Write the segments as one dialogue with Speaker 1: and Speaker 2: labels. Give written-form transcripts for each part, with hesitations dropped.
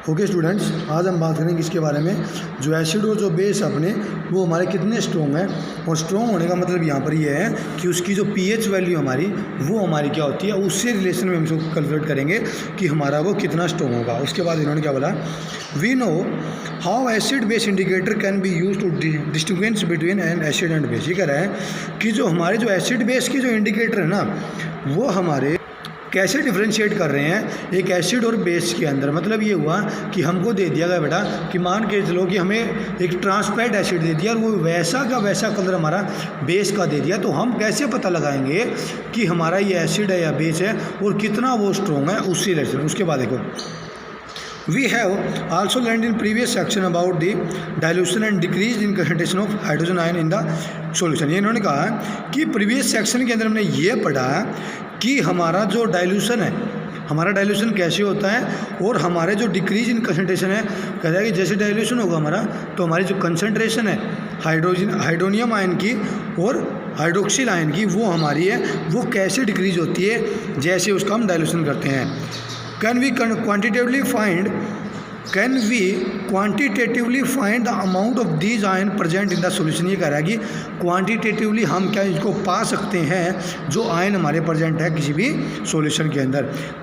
Speaker 1: Okay students, आज हम बात करेंगे इसके बारे में जो एसिड और जो बेस अपने वो हमारे कितने स्ट्रॉन्ग हैं। और स्ट्रॉन्ग होने का मतलब यहाँ पर ये है कि उसकी जो पीएच वैल्यू हमारी वो हमारी क्या होती है, उससे रिलेशन में हम इसको कैलकुलेट करेंगे कि हमारा वो कितना स्ट्रॉन्ग होगा। उसके बाद इन्होंने क्या बोला, we know how acid base indicator can be use to distinguish between an acid and base. ये कह रहा है कि जो हमारे जो एसिड बेस के जो इंडिकेटर है ना, वो हमारे कैसे डिफ्रेंशिएट कर रहे हैं एक एसिड और बेस के अंदर। मतलब ये हुआ कि हमको दे दिया गया बेटा कि मान के चलो कि हमें एक ट्रांसपेरेंट एसिड दे दिया और वो वैसा का वैसा कलर हमारा बेस का दे दिया, तो हम कैसे पता लगाएंगे कि हमारा ये एसिड है या बेस है और कितना वो स्ट्रॉन्ग है उससे रिलेशन। उसके बाद देखो, We have also learned in previous section about the dilution and decrease in concentration of hydrogen ion in the solution। ये इन्होंने कहा कि प्रीवियस सेक्शन के अंदर हमने ये पढ़ा कि हमारा जो डाइल्यूशन है, हमारा डाइल्यूशन कैसे होता है और हमारे जो डिक्रीज इन कंसंट्रेशन है, कह रहा है कि जैसे डाइल्यूशन होगा हमारा तो हमारी जो कंसंट्रेशन है हाइड्रोनियम आयन की और हाइड्रोक्सिल आयन की वो हमारी है, वो कैसे डिक्रीज होती है जैसे उसका हम डाइल्यूशन करते हैं। Can we quantitatively find the amount of these ion present in the solution। ये कह रहा है कि क्वांटिटेटिवली हम क्या इसको पा सकते हैं जो आयन हमारे प्रेजेंट है किसी भी सॉल्यूशन के अंदर।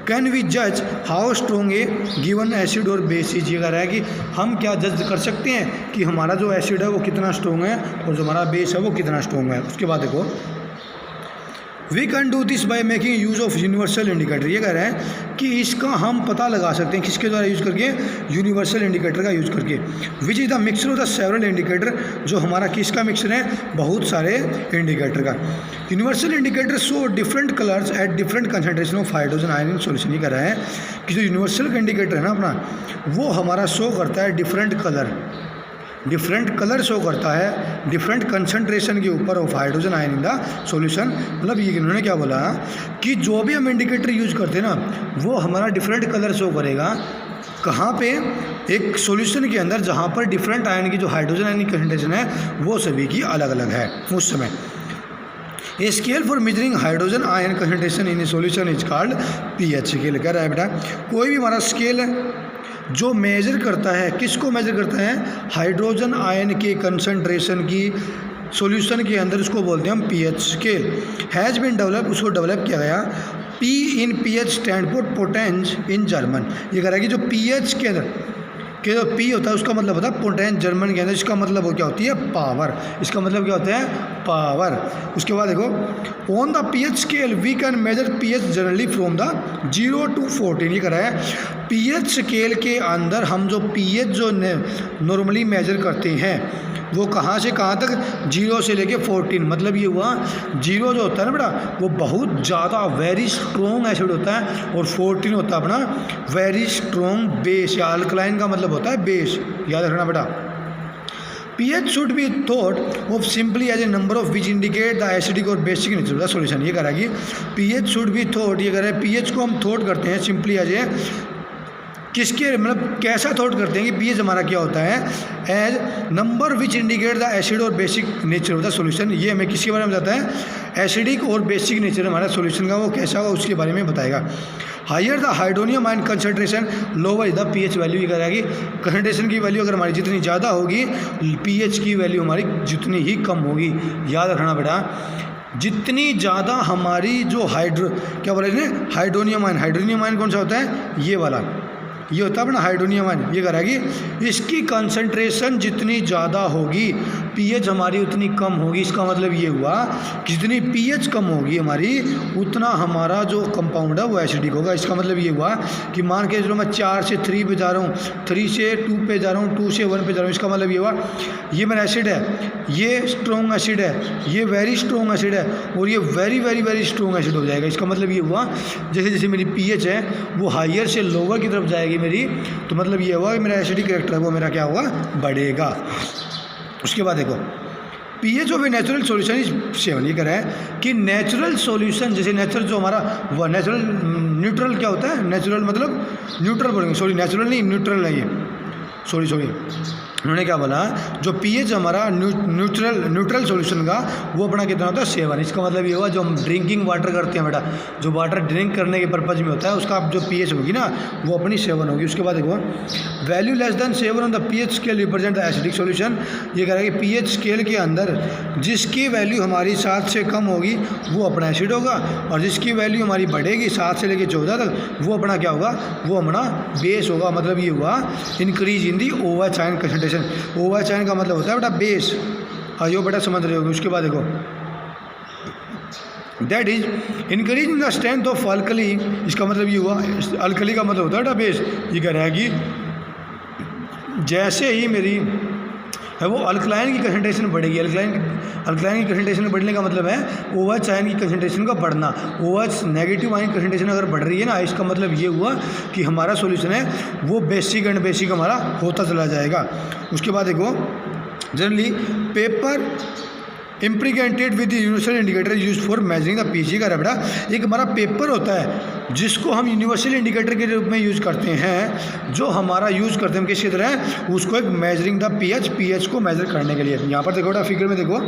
Speaker 1: कैन वी जज how strong A given acid और बेस इज। ये कह रहा है कि हम क्या जज कर सकते हैं कि हमारा जो एसिड है वो कितना स्ट्रॉन्ग है और जो हमारा बेस है वो कितना स्ट्रॉन्ग है। उसके बाद देखो, we can do this by making use of universal indicator. ये कह रहे हैं कि इसका हम पता लगा सकते हैं किसके द्वारा यूज़ करके, यूनिवर्सल इंडिकेटर का यूज़ करके। Which is the mixture of the several indicator, जो हमारा किसका मिक्सचर है, बहुत सारे इंडिकेटर का। Universal indicator show different colours at different concentration of hydrogen ion in solution. ये कह रहा है कि जो यूनिवर्सल का इंडिकेटर है ना अपना, वो हमारा शो करता है डिफरेंट कलर शो करता है डिफरेंट कंसंट्रेशन के ऊपर of hydrogen ion in the solution. मतलब ये इन्होंने क्या बोला कि जो भी हम इंडिकेटर यूज करते हैं ना, वो हमारा डिफरेंट कलर शो करेगा। कहाँ पे, एक सॉल्यूशन के अंदर जहाँ पर डिफरेंट आयन की जो हाइड्रोजन आयन की कंसंट्रेशन है वो सभी की अलग अलग है उस समय। A scale for measuring hydrogen ion concentration in A solution is called pH scale. कह रहा है बेटा कोई भी हमारा स्केल है जो मेजर करता है, किसको मेजर करता है, हाइड्रोजन आयन के कंसंट्रेशन की सॉल्यूशन के अंदर, उसको बोलते हैं हम pH scale. Has been develop, उसको डेवलप किया गया। P in pH stand for potence in German. ये कह रहा है कि जो पीएच के अंदर के जो पी होता है उसका मतलब होता है पोटेंस जर्मन के अंदर, इसका मतलब वो क्या होती है, पावर। इसका मतलब क्या होता है, पावर। उसके बाद देखो, on the pH scale we can measure pH generally from the 0 to 14। ये कह रहा है पीएच स्केल के अंदर हम जो पीएच जो नॉर्मली मेजर करते हैं वो कहाँ से कहाँ तक, 0 से लेके 14। मतलब ये हुआ 0 जो होता है ना बेटा वो बहुत ज़्यादा वेरी स्ट्रॉन्ग एसिड होता है और 14 होता है अपना वेरी स्ट्रॉन्ग बेस या अल्कलाइन का मतलब होता है बेस। याद रखना बेटा। pH should be thought of simply as a number of which indicate the acidic और basic nature of the solution। ये कह रहा है कि pH should be thought, ये कह रहा है pH को हम थॉट करते हैं सिंपली एज ए, किसके मतलब कैसा थॉट करते हैं कि पीएच हमारा क्या होता है, as number which indicate the acid or basic nature of the solution. ये हमें किसके बारे में बताता है, एसिडिक और बेसिक नेचर हमारा सॉल्यूशन का वो कैसा होगा उसके बारे में बताएगा। Higher the hydronium ion concentration lower the pH value. ये करेगी कंसंट्रेशन की वैल्यू अगर हमारी जितनी ज़्यादा होगी, पीएच की वैल्यू हमारी जितनी ही कम होगी। याद रखना बेटा, जितनी ज़्यादा हमारी जो क्या बोले हाइड्रोनियम आयन कौन सा होता है, ये वाला, ये होता है अपना हाइड्रोनियम आयन। ये कह रहा है कि इसकी कंसंट्रेशन जितनी ज़्यादा होगी पीएच हमारी उतनी कम होगी। इसका मतलब ये हुआ कि जितनी पीएच कम होगी हमारी उतना हमारा जो कंपाउंड है वो एसिडिक होगा। इसका मतलब ये हुआ कि मान के चलो मैं 4 से 3 पे जा रहा हूँ, 3 से 2 पे जा रहा हूँ, 2 से 1 पे जा रहा हूँ। इसका मतलब ये हुआ ये मेरा एसिड है, ये स्ट्रॉन्ग एसिड है, ये वेरी स्ट्रॉन्ग एसिड है और ये very very very strong acid हो जाएगा। इसका मतलब ये हुआ जैसे जैसे मेरी पीएच है वो हायर से लोअर की तरफ जाएगी मेरी, तो मतलब ये हुआ कि मेरा एसिडिक कैरेक्टर है वो मेरा क्या होगा, बढ़ेगा। उसके बाद देखो, pH of a natural solution is 7। ये कह रहा है कि नेचुरल सॉल्यूशन, जैसे नेचुरल जो हमारा वह नेचुरल न्यूट्रल क्या होता है, नेचुरल मतलब न्यूट्रल बोलेंगे, सॉरी नेचुरल नहीं न्यूट्रल है ये, सॉरी उन्होंने क्या बोला, जो पीएच हमारा न्यूट्रल सॉल्यूशन का वो अपना कितना होता है 7। इसका मतलब ये हुआ जो हम ड्रिंकिंग वाटर करते हैं बेटा, जो वाटर ड्रिंक करने के पर्पज़ में होता है उसका जो पीएच होगी ना वो अपनी 7 होगी। उसके बाद देखो value less than 7 on the pH scale represent the acidic solution. ये कह रहा है कि पीएच स्केल के अंदर जिसकी वैल्यू हमारी 7 से कम होगी वो अपना एसिड होगा, और जिसकी वैल्यू हमारी बढ़ेगी 7 से लेकर 14 तक वो अपना क्या होगा, वो अपना बेस होगा। मतलब ये हुआ increase in the OH ion concentration. OH ion का मतलब होता है बेटा बेस, यो बेटा समझ रहे होगे। उसके बाद देखो that is increase in the strength of alkali. इसका मतलब ये हुआ, अल्कली का मतलब होता है बेटा बेस। ये कह रहा है कि जैसे ही मेरी है वो अल्कलाइन की कंसंट्रेशन बढ़ेगी, अल्कलाइन की कंसंट्रेशन बढ़ने का मतलब है OH आयन की कंसंट्रेशन का बढ़ना। OH नेगेटिव आयन कंसंट्रेशन अगर बढ़ रही है ना, इसका मतलब ये हुआ कि हमारा सॉल्यूशन है वो बेसिक एंड बेसिक हमारा होता चला जाएगा। उसके बाद देखो generally paper impregnated with universal indicator use for measuring the pH का रबड़ा। एक हमारा पेपर होता है जिसको हम यूनिवर्सल इंडिकेटर के रूप में यूज़ करते हैं, जो हमारा यूज़ करते हैं हम किसकी तरह, उसको एक मेजरिंग द पीएच को मेजर करने के लिए। यहाँ पर देखो बेटा फिगर में देखो,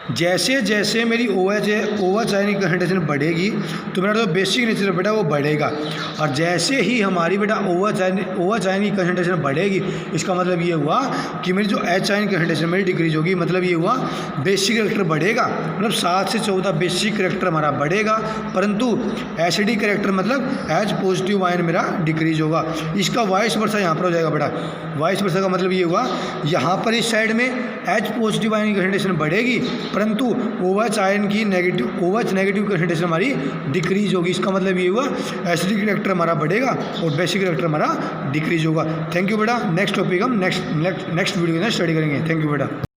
Speaker 1: जैसे जैसे मेरी OH आयन की कंसंट्रेशन बढ़ेगी तो मेरा जो बेसिक नेचर बेटा वो बढ़ेगा, और जैसे ही हमारी बेटा OH आयन की कंसंट्रेशन बढ़ेगी इसका मतलब ये हुआ कि मेरी जो H आयन की कंसंट्रेशन मेरी डिक्रीज होगी। मतलब ये हुआ बेसिक करेक्टर बढ़ेगा, मतलब 7 से 14 बेसिक करेक्टर हमारा बढ़ेगा, परंतु एसिडिक करेक्टर मतलब H पॉजिटिव आयन मेरा डिक्रीज होगा। इसका वाइस वर्सा यहाँ पर हो जाएगा बेटा। वाइस वर्सा का मतलब ये हुआ यहाँ पर इस साइड में H पॉजिटिव आयन की कंसंट्रेशन बढ़ेगी, परंतु OH आयन की OH नेगेटिव कंसंट्रेशन हमारी डिक्रीज होगी। इसका मतलब ये हुआ एसिडिक करेक्टर हमारा बढ़ेगा और बेसिक करेक्टर हमारा डिक्रीज होगा। थैंक यू बेटा। नेक्स्ट टॉपिक हम नेक्स्ट वीडियो में स्टडी करेंगे। थैंक यू बेटा।